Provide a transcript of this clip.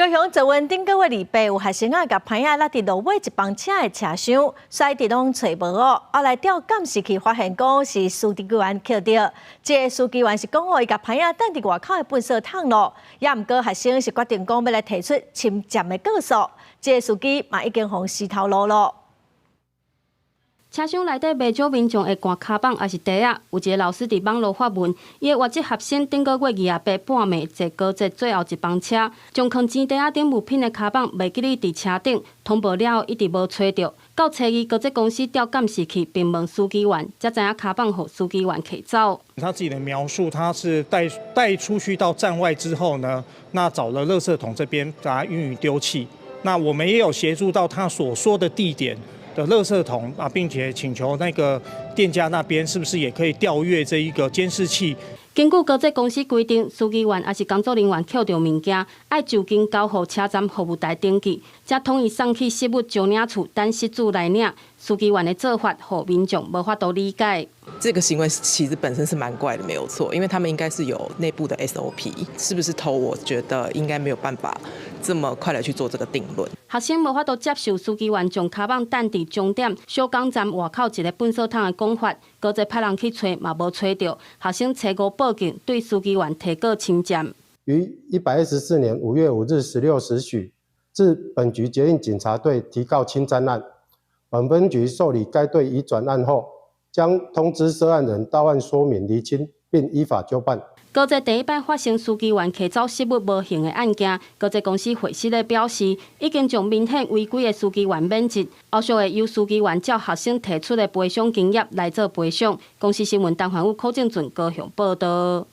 高雄昨晚顶个月礼拜，有学生甲歹仔拉伫路尾一帮车的车厢，甩伫拢找无哦。后来调监视器发现，讲是司机员捡到。这个司机员是讲伊甲歹仔等伫外口的粪扫桶咯，也毋过学生是决定讲要来提出侵占的告诉。这个司机嘛已经互死头路咯。 车厢内底未少民众会赶卡棒，也是袋仔。有一个老师伫网络发文，伊的外籍学生顶个月28半暝坐高铁最后一班车，将放钱袋仔顶物品的卡棒袂记哩伫车顶，通报了后一直无找到。到初二，高铁公司调监视器，并问司机员，才知影卡棒互司机员摕走。他自己的描述，他是带出去到站外之后呢，那找了垃圾桶这边把它予以丢弃。那我们也有协助到他所说的地点 的垃圾桶啊，并且请求那个店家那边是不是也可以调阅这一个监视器？根据高铁公司规定，司机员也是工作人员捡到物件，爱就近交互车站服务台登记，才统一送去失物招领处等失主来领。司机员的做法，互民众无法度理解。 这个行为其实本身是蛮怪的，没有错，因为他们应该是有内部的 SOP， 是不是偷？我觉得应该没有办法这么快的去做这个定论。学生无法度接受司机员将卡棒等伫终点小港站外口一个粪扫桶的讲法，高铁派人去找嘛无找到，学生初五报警，对司机员提告侵占。于124年5月5日16时许，至本局捷运警察队提告侵占案，本分局受理该队移转案后， 将通知涉案人到案说明厘清，并依法就办。高铁第一摆发生司机员摕走失物无形的案件，高铁公司会时咧表示，已经将明显违规的司机员免职，后续会由司机员照学生提出的赔偿金额来做赔偿。公司新闻陈焕武、柯正俊高雄报道。